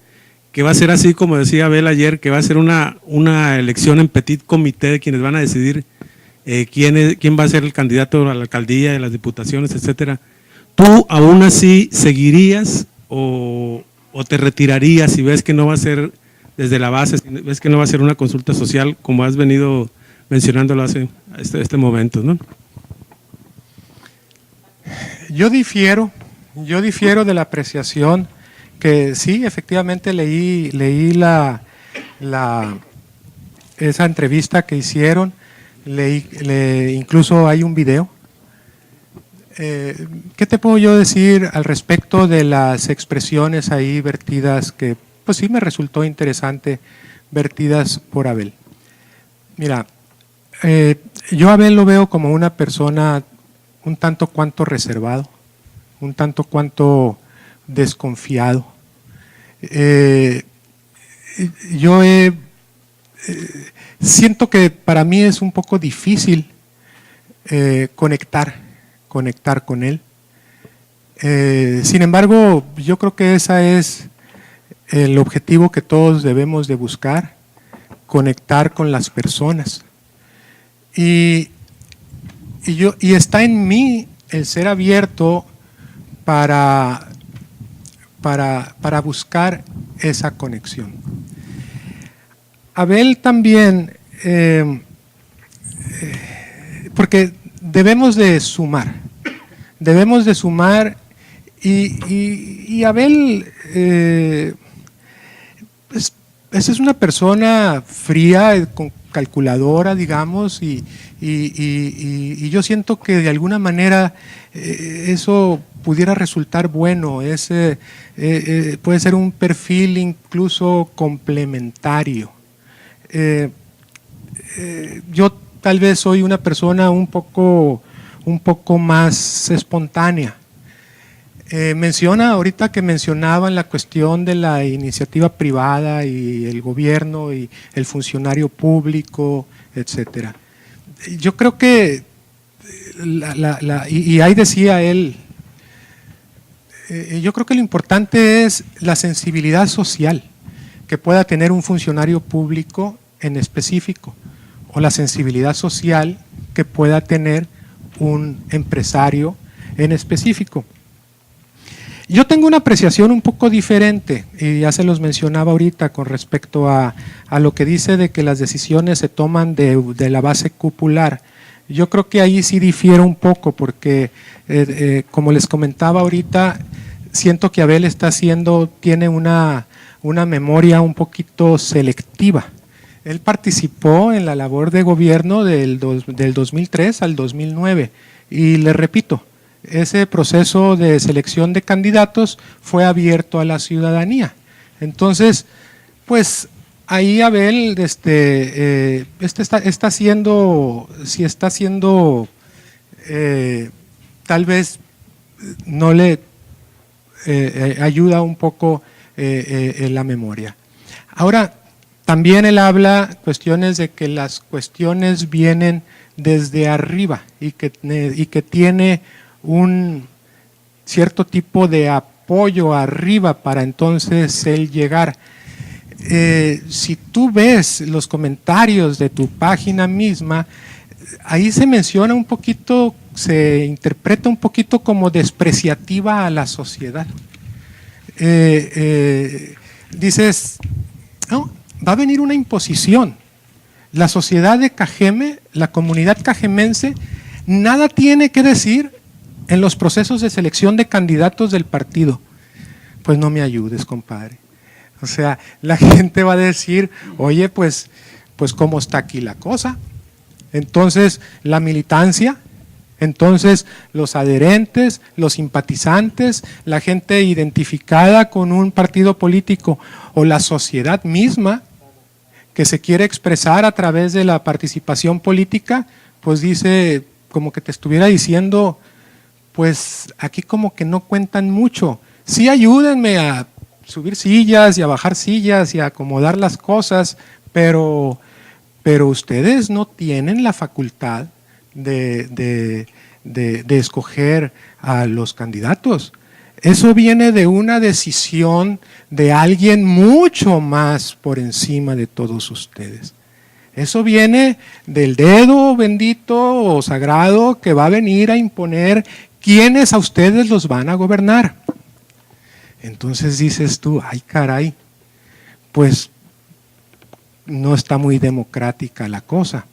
Speaker 4: que va a ser así como decía Abel ayer, que va a ser una elección en petit comité de quienes van a decidir quién va a ser el candidato a la alcaldía, de las diputaciones, etcétera, ¿tú aún así seguirías o te retirarías si ves que no va a ser desde la base, si ves que no va a ser una consulta social como has venido mencionándolo hace este momento, ¿no?
Speaker 1: Yo difiero de la apreciación que sí, efectivamente leí esa entrevista que hicieron, incluso hay un video. ¿Qué te puedo yo decir al respecto de las expresiones ahí vertidas que pues sí me resultó interesante, vertidas por Abel? Mira, yo a Abel lo veo como una persona un tanto cuanto reservado, un tanto cuanto desconfiado. Yo siento que para mí es un poco difícil conectar con él. Sin embargo, yo creo que ese es el objetivo que todos debemos de buscar, conectar con las personas. Y está en mí el ser abierto para buscar esa conexión. Abel también, porque debemos de sumar y Abel esa es una persona fría, calculadora, digamos, y yo siento que de alguna manera eso pudiera resultar bueno, puede ser un perfil incluso complementario. Yo tal vez soy una persona un poco más espontánea. Menciona ahorita que mencionaban la cuestión de la iniciativa privada y el gobierno y el funcionario público, etcétera. Yo creo que y ahí decía él, yo creo que lo importante es la sensibilidad social que pueda tener un funcionario público en específico o la sensibilidad social que pueda tener un empresario en específico. Yo tengo una apreciación un poco diferente y ya se los mencionaba ahorita con respecto a lo que dice de que las decisiones se toman de la base cupular. Yo creo que ahí sí difiero un poco porque como les comentaba ahorita, siento que Abel tiene una memoria un poquito selectiva. Él participó en la labor de gobierno del 2003 al 2009 y le repito, ese proceso de selección de candidatos fue abierto a la ciudadanía. Entonces, pues ahí Abel está haciendo, tal vez no le ayuda un poco en la memoria. Ahora, también él habla cuestiones de que las cuestiones vienen desde arriba y que tiene un cierto tipo de apoyo arriba para entonces él llegar. Si tú ves los comentarios de tu página misma, ahí se menciona un poquito, se interpreta un poquito como despreciativa a la sociedad. Dices, no, va a venir una imposición. La sociedad de Cajeme, la comunidad cajemense, nada tiene que decir en los procesos de selección de candidatos del partido. Pues no me ayudes, compadre. O sea, la gente va a decir, oye, pues pues cómo está aquí la cosa. Entonces, la militancia, entonces los adherentes, los simpatizantes, la gente identificada con un partido político o la sociedad misma que se quiere expresar a través de la participación política, pues dice, como que te estuviera diciendo, pues aquí como que no cuentan mucho. Sí, ayúdenme a subir sillas y a bajar sillas y a acomodar las cosas, pero ustedes no tienen la facultad de escoger a los candidatos. Eso viene de una decisión de alguien mucho más por encima de todos ustedes. Eso viene del dedo bendito o sagrado que va a venir a imponer quiénes a ustedes los van a gobernar. Entonces dices tú, ay caray, pues no está muy democrática la cosa.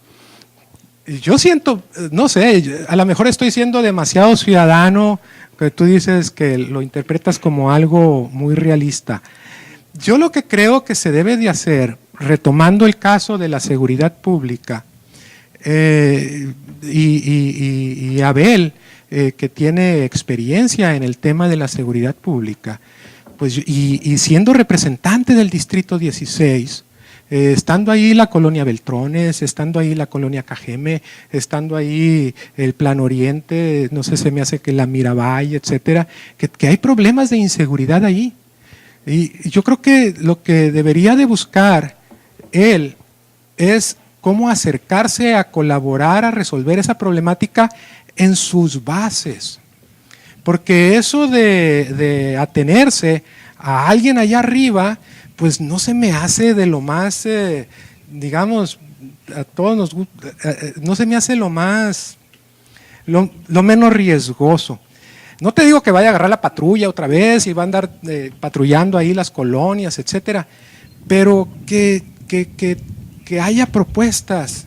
Speaker 1: Yo siento, no sé, a lo mejor estoy siendo demasiado ciudadano, que tú dices que lo interpretas como algo muy realista. Yo lo que creo que se debe de hacer, retomando el caso de la seguridad pública, y Abel, que tiene experiencia en el tema de la seguridad pública, pues, y siendo representante del Distrito 16, estando ahí la colonia Beltrones, estando ahí la colonia Cajeme, estando ahí el Plan Oriente, no sé, se me hace que la Miravalle, etcétera, que hay problemas de inseguridad ahí. Y yo creo que lo que debería de buscar él es cómo acercarse a colaborar, a resolver esa problemática en sus bases. Porque eso de atenerse a alguien allá arriba, pues no se me hace de lo más, digamos, a todos nos gusta, no se me hace lo más, lo menos riesgoso. No te digo que vaya a agarrar la patrulla otra vez y va a andar patrullando ahí las colonias, etcétera, pero que haya propuestas.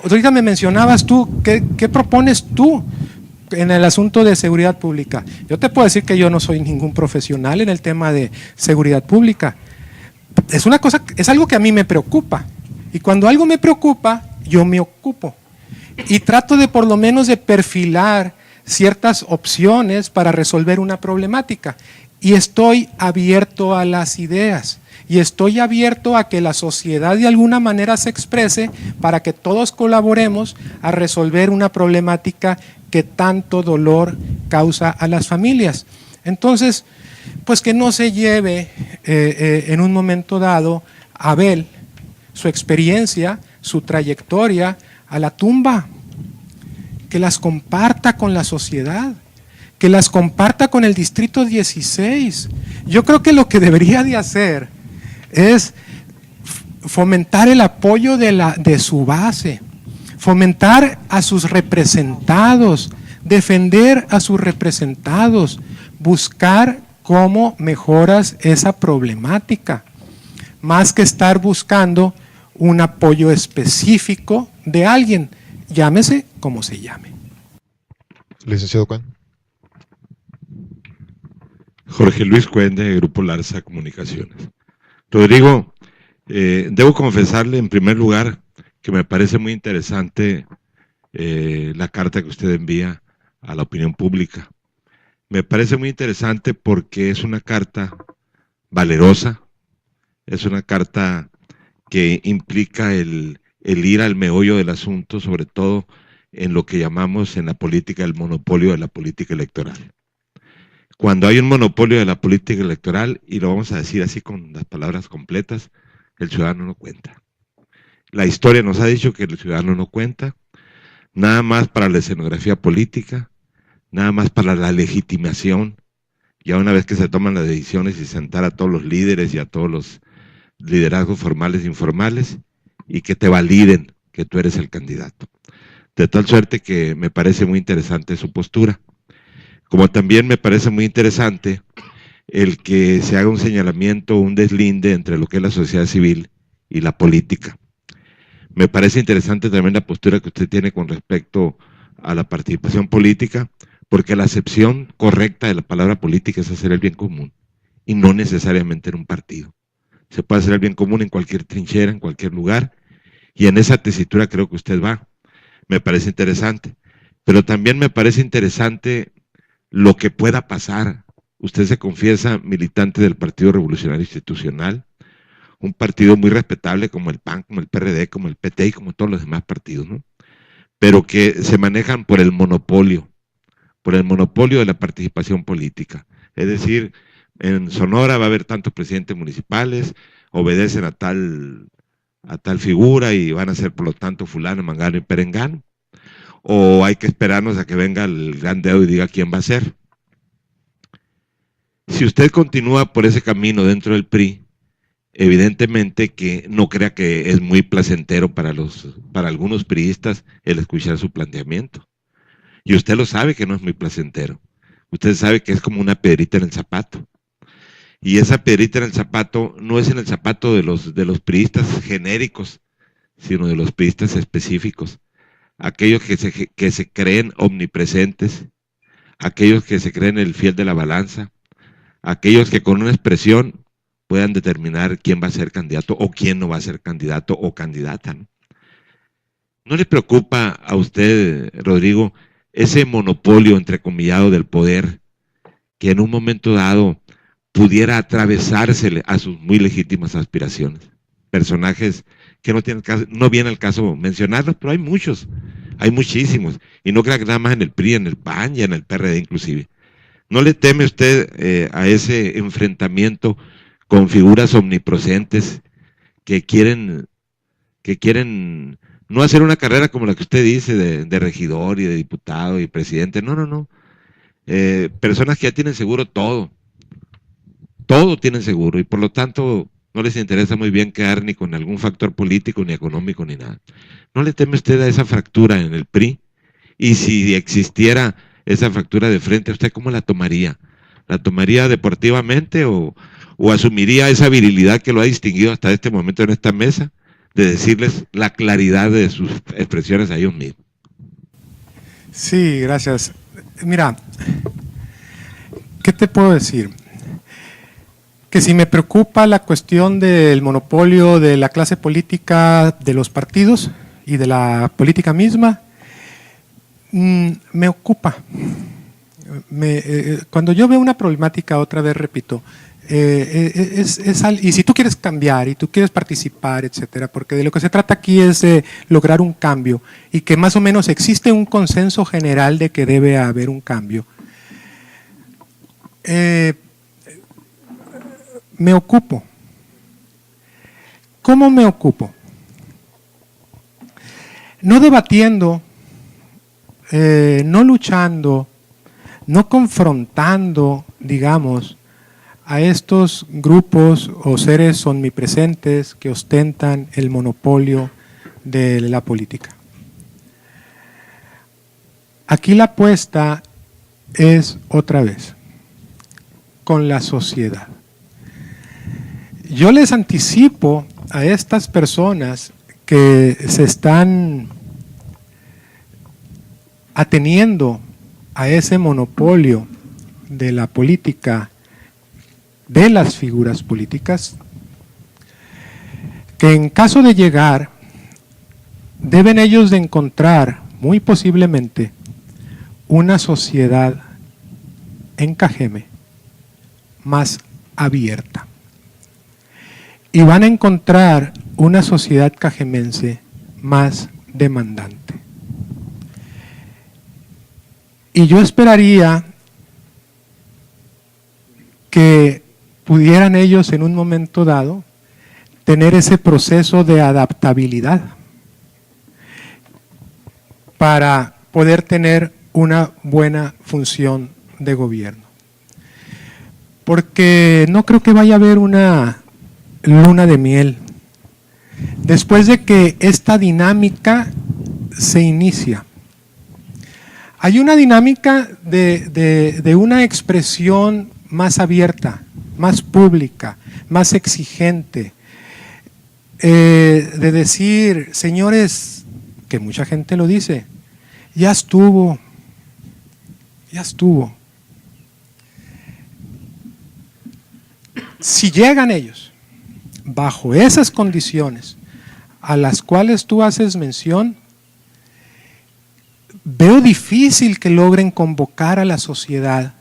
Speaker 1: Ahorita me mencionabas tú, ¿qué propones tú en el asunto de seguridad pública? Yo te puedo decir que yo no soy ningún profesional en el tema de seguridad pública. Es algo que a mí me preocupa. Y cuando algo me preocupa, yo me ocupo. Y trato de por lo menos de perfilar ciertas opciones para resolver una problemática. Y estoy abierto a las ideas. Y estoy abierto a que la sociedad de alguna manera se exprese para que todos colaboremos a resolver una problemática que tanto dolor causa a las familias. Entonces, pues que no se lleve en un momento dado a Abel, su experiencia, su trayectoria a la tumba, que las comparta con la sociedad, que las comparta con el Distrito 16. Yo creo que lo que debería de hacer es fomentar el apoyo de su base, fomentar a sus representados, defender a sus representados, buscar cómo mejoras esa problemática, más que estar buscando un apoyo específico de alguien, llámese como se llame.
Speaker 2: Licenciado Cuen.
Speaker 9: Jorge Luis Cuen, de Grupo Larsa Comunicaciones. Rodrigo, debo confesarle en primer lugar que me parece muy interesante la carta que usted envía a la opinión pública. Me parece muy interesante porque es una carta valerosa, es una carta que implica el ir al meollo del asunto, sobre todo en lo que llamamos en la política el monopolio de la política electoral. Cuando hay un monopolio de la política electoral, y lo vamos a decir así con las palabras completas, el ciudadano no cuenta. La historia nos ha dicho que el ciudadano no cuenta, nada más para la escenografía política, nada más para la legitimación, ya una vez que se toman las decisiones y sentar a todos los líderes y a todos los liderazgos formales e informales, y que te validen que tú eres el candidato. De tal suerte que me parece muy interesante su postura. Como también me parece muy interesante el que se haga un señalamiento, un deslinde entre lo que es la sociedad civil y la política. Me parece interesante también la postura que usted tiene con respecto a la participación política, porque la acepción correcta de la palabra política es hacer el bien común, y no necesariamente en un partido. Se puede hacer el bien común en cualquier trinchera, en cualquier lugar, Y en esa tesitura creo que usted va. Me parece interesante. Pero también me parece interesante lo que pueda pasar. Usted se confiesa militante del Partido Revolucionario Institucional, un partido muy respetable como el PAN, como el PRD, como el PT y como todos los demás partidos, ¿no? Pero que se manejan por el monopolio de la participación política. Es decir, en Sonora va a haber tantos presidentes municipales, obedecen a tal figura y van a ser por lo tanto fulano, mangano y perengano, o hay que esperarnos a que venga el gran dedo y diga quién va a ser. Si usted continúa por ese camino dentro del PRI, evidentemente que no crea que es muy placentero para algunos priistas el escuchar su planteamiento. Y usted lo sabe que no es muy placentero. Usted sabe que es como una piedrita en el zapato. Y esa piedrita en el zapato no es en el zapato de los priistas genéricos, sino de los priistas específicos. Aquellos que se creen omnipresentes, aquellos que se creen el fiel de la balanza, aquellos que con una expresión puedan determinar quién va a ser candidato o quién no va a ser candidato o candidata, ¿no? ¿No le preocupa a usted, Rodrigo, ese monopolio entrecomillado del poder que en un momento dado pudiera atravesársele a sus muy legítimas aspiraciones? Personajes que no viene al caso mencionarlos, pero hay muchos, hay muchísimos, y no crea que nada más en el PRI, en el PAN y en el PRD inclusive. ¿No le teme usted a ese enfrentamiento con figuras omnipresentes que quieren no hacer una carrera como la que usted dice de regidor y de diputado y presidente? No. Personas que ya tienen seguro todo tienen seguro, y por lo tanto no les interesa muy bien quedar ni con algún factor político, ni económico, ni nada. ¿No le teme usted a esa fractura en el PRI? Y si existiera esa fractura de frente, ¿usted cómo la tomaría? ¿La tomaría deportivamente o asumiría esa virilidad que lo ha distinguido hasta este momento en esta mesa, de decirles la claridad de sus expresiones a ellos mismos?
Speaker 1: Sí, gracias. Mira, ¿qué te puedo decir? Que si me preocupa la cuestión del monopolio de la clase política, de los partidos y de la política misma, me ocupa. Cuando yo veo una problemática, otra vez repito, y si tú quieres cambiar y tú quieres participar, etcétera, porque de lo que se trata aquí es de lograr un cambio y que más o menos existe un consenso general de que debe haber un cambio. Me ocupo. ¿Cómo me ocupo? No debatiendo, no luchando, no confrontando, digamos, a estos grupos o seres omnipresentes que ostentan el monopolio de la política. Aquí la apuesta es otra vez con la sociedad. Yo les anticipo a estas personas que se están ateniendo a ese monopolio de la política, de las figuras políticas, que en caso de llegar, deben ellos de encontrar, muy posiblemente, una sociedad en Cajeme más abierta. Y van a encontrar una sociedad cajemense más demandante. Y yo esperaría que pudieran ellos en un momento dado tener ese proceso de adaptabilidad para poder tener una buena función de gobierno. Porque no creo que vaya a haber una luna de miel. Después de que esta dinámica se inicia, hay una dinámica de una expresión más abierta, más pública, más exigente, de decir, señores, que mucha gente lo dice, ya estuvo. Si llegan ellos, bajo esas condiciones, a las cuales tú haces mención, veo difícil que logren convocar a la sociedad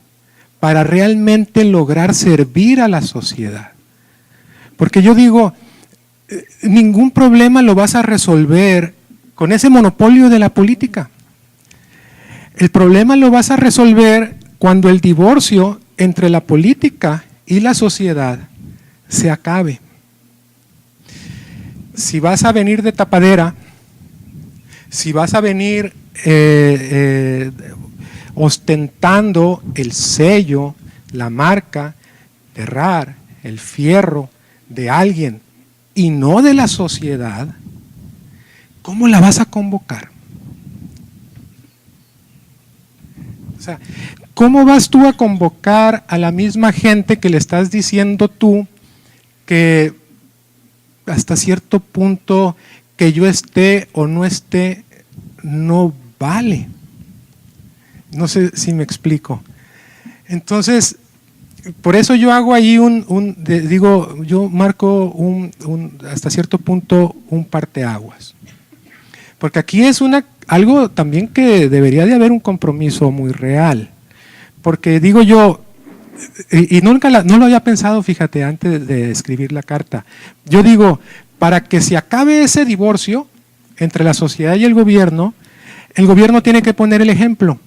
Speaker 1: para realmente lograr servir a la sociedad. Porque yo digo, ningún problema lo vas a resolver con ese monopolio de la política. El problema lo vas a resolver cuando el divorcio entre la política y la sociedad se acabe. Si vas a venir de tapadera, si vas a venir ostentando el sello, la marca, terrar, el fierro de alguien y no de la sociedad, ¿cómo la vas a convocar? O sea, ¿cómo vas tú a convocar a la misma gente que le estás diciendo tú que hasta cierto punto que yo esté o no esté no vale? No sé si me explico. Entonces, por eso yo hago ahí yo marco hasta cierto punto un parteaguas. Porque aquí es algo también que debería de haber un compromiso muy real. Porque digo yo, y no lo había pensado, fíjate, antes de escribir la carta. Yo digo, para que se acabe ese divorcio entre la sociedad y el gobierno tiene que poner el ejemplo.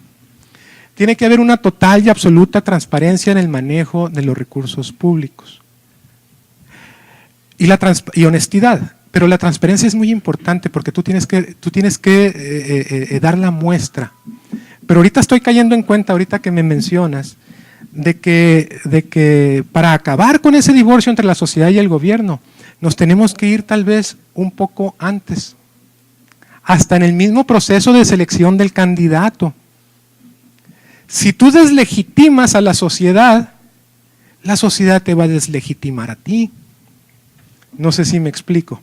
Speaker 1: Tiene que haber una total y absoluta transparencia en el manejo de los recursos públicos. Y honestidad. Pero la transparencia es muy importante porque tú tienes que dar la muestra. Pero ahorita estoy cayendo en cuenta, ahorita que me mencionas, de que para acabar con ese divorcio entre la sociedad y el gobierno, nos tenemos que ir tal vez un poco antes, hasta en el mismo proceso de selección del candidato. Si tú deslegitimas a la sociedad te va a deslegitimar a ti. No sé si me explico.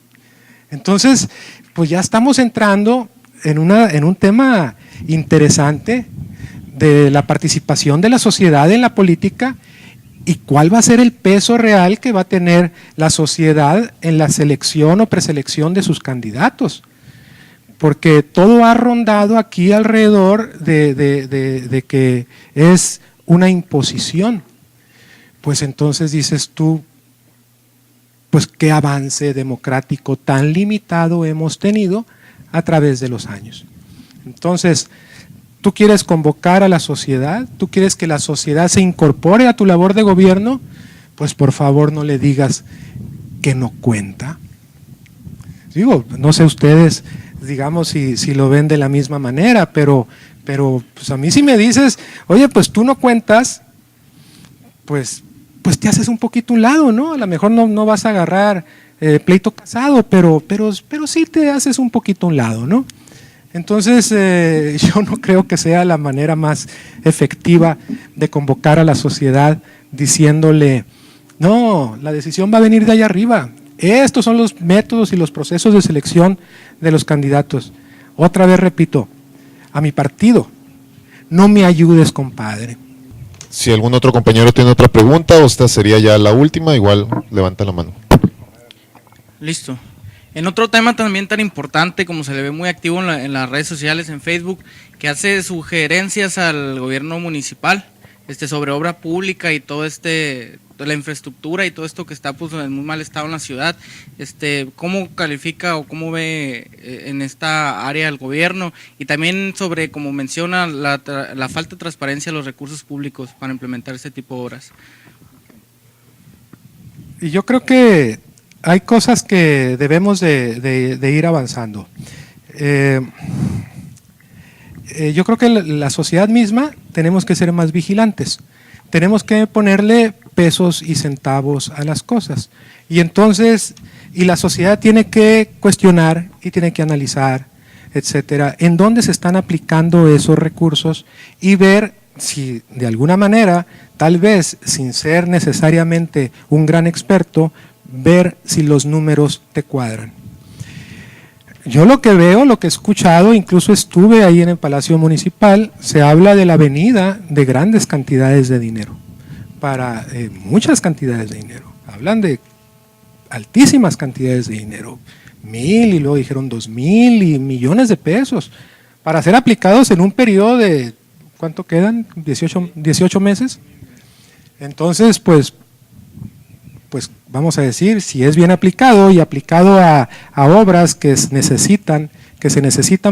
Speaker 1: Entonces, pues ya estamos entrando en un tema interesante de la participación de la sociedad en la política y cuál va a ser el peso real que va a tener la sociedad en la selección o preselección de sus candidatos. Porque todo ha rondado aquí alrededor de que es una imposición. Pues entonces dices tú, pues qué avance democrático tan limitado hemos tenido a través de los años. Entonces, ¿tú quieres convocar a la sociedad? ¿Tú quieres que la sociedad se incorpore a tu labor de gobierno? Pues por favor no le digas que no cuenta. Digo, no sé ustedes, digamos, si lo ven de la misma manera, pero pues a mí si me dices, oye, pues tú no cuentas, pues te haces un poquito a un lado, ¿no? A lo mejor no vas a agarrar pleito casado, pero sí te haces un poquito a un lado, ¿no? Entonces, yo no creo que sea la manera más efectiva de convocar a la sociedad diciéndole, no, la decisión va a venir de allá arriba. Estos son los métodos y los procesos de selección de los candidatos. Otra vez repito, a mi partido, no me ayudes, compadre.
Speaker 2: Si algún otro compañero tiene otra pregunta, o esta sería ya la última, igual levanta la mano.
Speaker 5: Listo. En otro tema también tan importante, como se le ve muy activo en las redes sociales, en Facebook, que hace sugerencias al gobierno municipal sobre obra pública y todo la infraestructura y todo esto que está pues en muy mal estado en la ciudad. ¿Cómo califica o cómo ve en esta área el gobierno? Y también sobre, como menciona, la falta de transparencia de los recursos públicos para implementar este tipo de obras.
Speaker 1: Y yo creo que hay cosas que debemos de ir avanzando. Yo creo que la sociedad misma tenemos que ser más vigilantes. Tenemos que ponerle pesos y centavos a las cosas. Y entonces, la sociedad tiene que cuestionar y tiene que analizar, etcétera, en dónde se están aplicando esos recursos y ver si de alguna manera, tal vez sin ser necesariamente un gran experto, ver si los números te cuadran. Yo lo que veo, lo que he escuchado, incluso estuve ahí en el Palacio Municipal, se habla de la venida de grandes cantidades de dinero, para muchas cantidades de dinero. Hablan de altísimas cantidades de dinero, 1,000 y luego dijeron 2,000 y millones de pesos para ser aplicados en un periodo de, ¿cuánto quedan? 18 meses. Entonces, pues vamos a decir, si es bien aplicado y aplicado a obras que se necesitan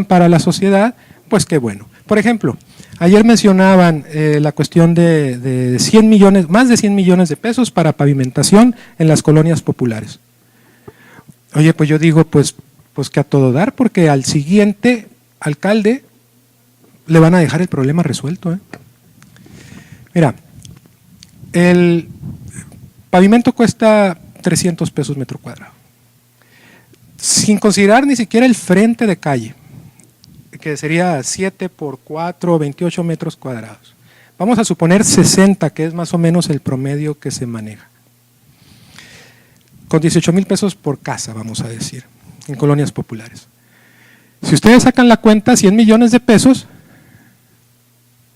Speaker 1: para la sociedad, pues qué bueno. Por ejemplo, ayer mencionaban la cuestión de 100 millones, más de 100 millones de pesos para pavimentación en las colonias populares. Oye, pues yo digo, pues que a todo dar, porque al siguiente alcalde le van a dejar el problema resuelto. Mira, el pavimento cuesta 300 pesos metro cuadrado, sin considerar ni siquiera el frente de calle, que sería 7 por 4, 28 metros cuadrados. Vamos a suponer 60, que es más o menos el promedio que se maneja. Con 18,000 pesos por casa, vamos a decir, en colonias populares. Si ustedes sacan la cuenta, 100 millones de pesos,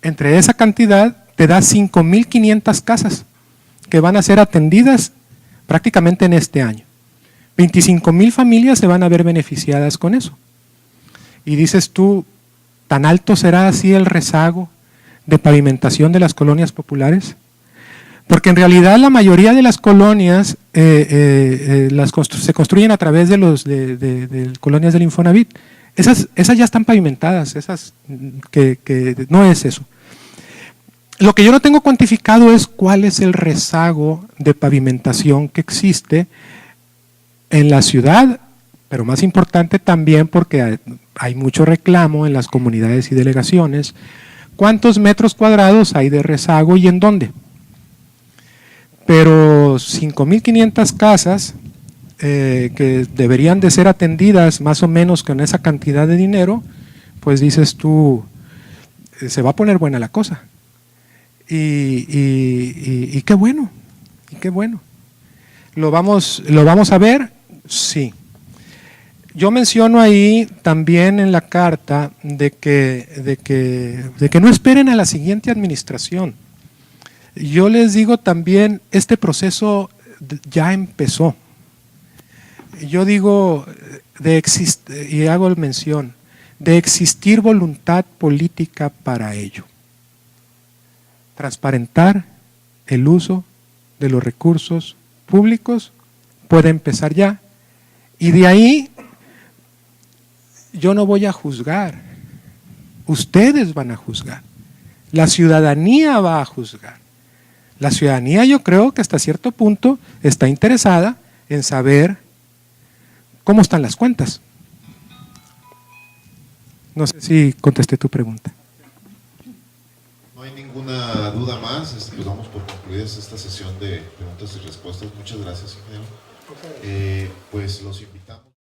Speaker 1: entre esa cantidad te da 5,500 casas que van a ser atendidas prácticamente en este año. 25,000 familias se van a ver beneficiadas con eso. Y dices tú, ¿tan alto será así el rezago de pavimentación de las colonias populares? Porque en realidad la mayoría de las colonias se construyen a través de colonias del Infonavit. Esas ya están pavimentadas, esas que no es eso. Lo que yo no tengo cuantificado es cuál es el rezago de pavimentación que existe en la ciudad, pero más importante también porque hay mucho reclamo en las comunidades y delegaciones. ¿Cuántos metros cuadrados hay de rezago y en dónde? Pero 5,500 casas que deberían de ser atendidas más o menos con esa cantidad de dinero, pues dices tú, se va a poner buena la cosa. Y qué bueno, y qué bueno. ¿Lo vamos a ver? Sí. Yo menciono ahí también en la carta de que no esperen a la siguiente administración. Yo les digo también, este proceso ya empezó. Yo digo, y hago mención, de existir voluntad política para ello. Transparentar el uso de los recursos públicos puede empezar ya. Y de ahí yo no voy a juzgar. Ustedes van a juzgar. La ciudadanía va a juzgar. La ciudadanía, yo creo que hasta cierto punto está interesada en saber cómo están las cuentas. No sé si contesté tu pregunta.
Speaker 2: No hay ninguna duda más. Pues damos por concluidas esta sesión de preguntas y respuestas. Muchas gracias, ingeniero. Pues los invitamos.